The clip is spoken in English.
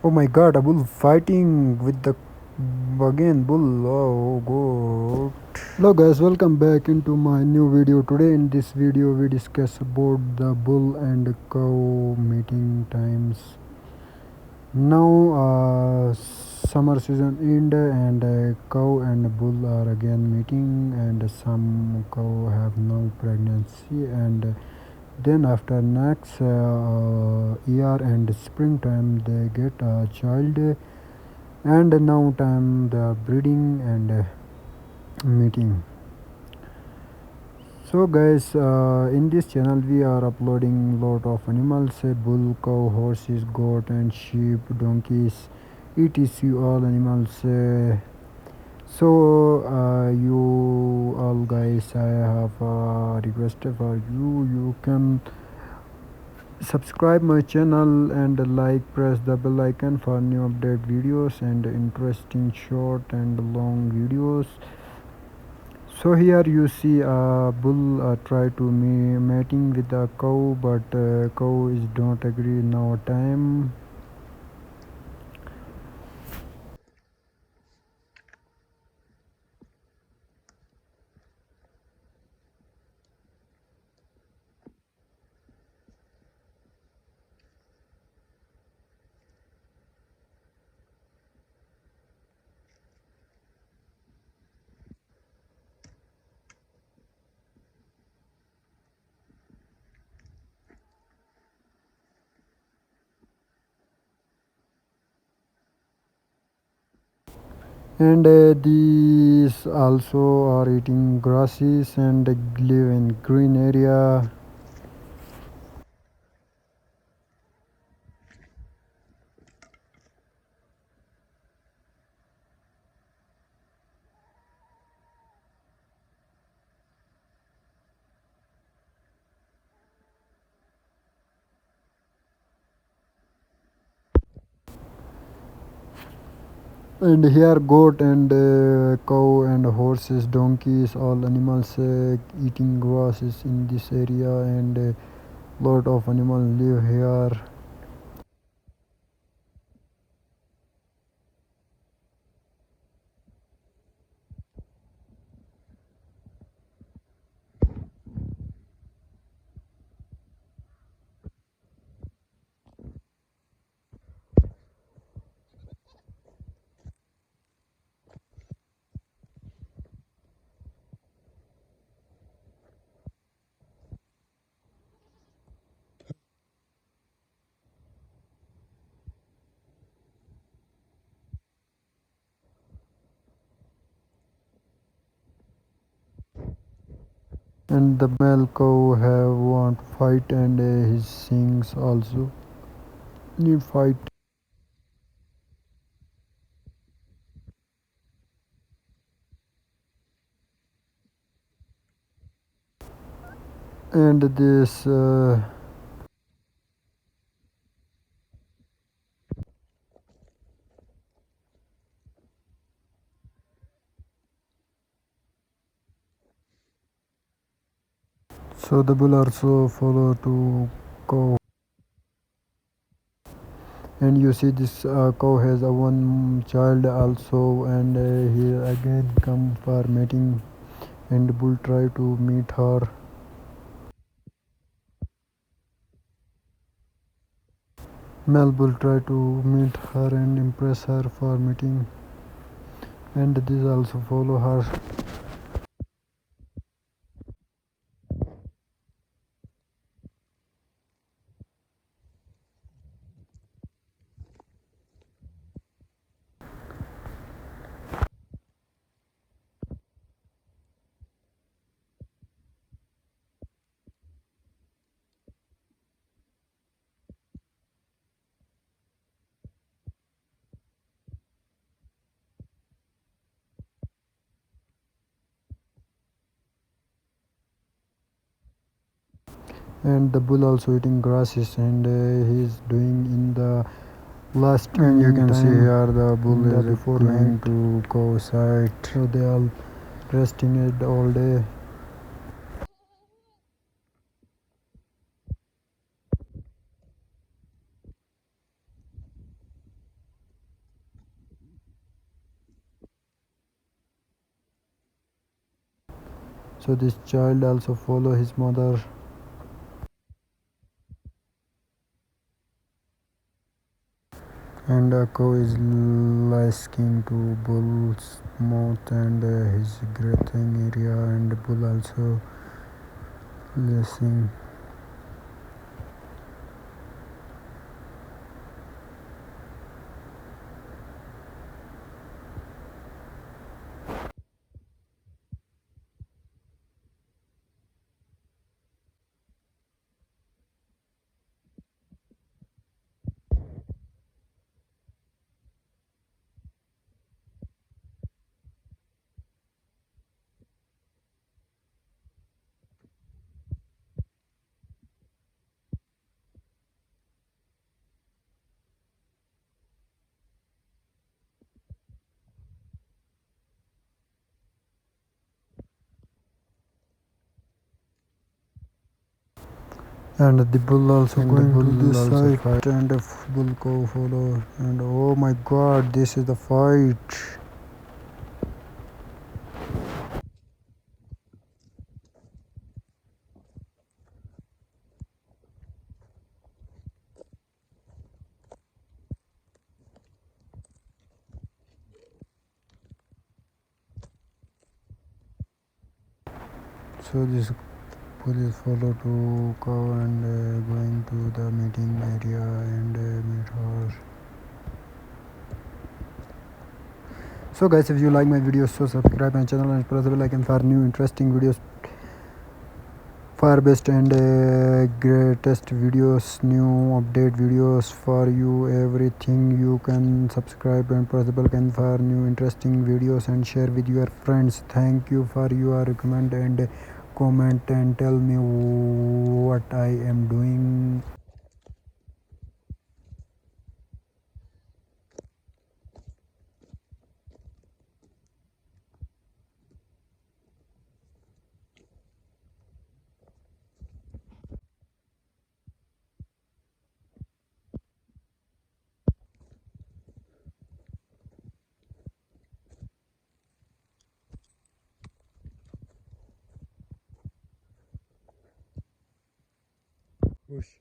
Oh my god, a bull fighting with the again bull. Oh god. Hello guys, welcome back into my new video. Today in this video we discuss about the bull and cow meeting times. Now summer season end and cow and bull are again meeting and some cow have now pregnancy and then after next year and springtime they get a child and now time the breeding and meeting. So guys, in this channel we are uploading lot of animals: bull, cow, horses, goat, and sheep, donkeys, etc. All animals. You all guys, I have a request for you. You can subscribe my channel and like press the bell icon for new update videos and interesting short and long videos. So here you see a bull try to mating with a cow, but cow is don't agree now time. And these also are eating grasses and live in green area. And here goat and cow and horses, donkeys, all animals eating grasses in this area and lot of animals live here. And the male cow have want to fight and his sings also need fight. And this so the bull also follow to cow. And you see this cow has a one child also and he again come for mating and bull try to meet her. Male bull try to meet her and impress her for meeting and this also follow her. And the bull also eating grasses and he's doing in the last and you can see here the bull is before going to go side, so they are resting it all day. So this child also follow his mother. And a cow is listening to bull's mouth and his breathing area, and bull also listening. And the bull also going to this side, and the bull cow follow, and oh my god, this is the fight. So this bull is follow to cow and going to the meeting area and meet her. So guys, if you like my videos, so subscribe my channel and press the bell icon for new interesting videos, for best and greatest videos, new update videos for you, everything. You can subscribe and press the bell icon for new interesting videos and share with your friends. Thank you for your recommend and comment and tell me what I am doing. Push.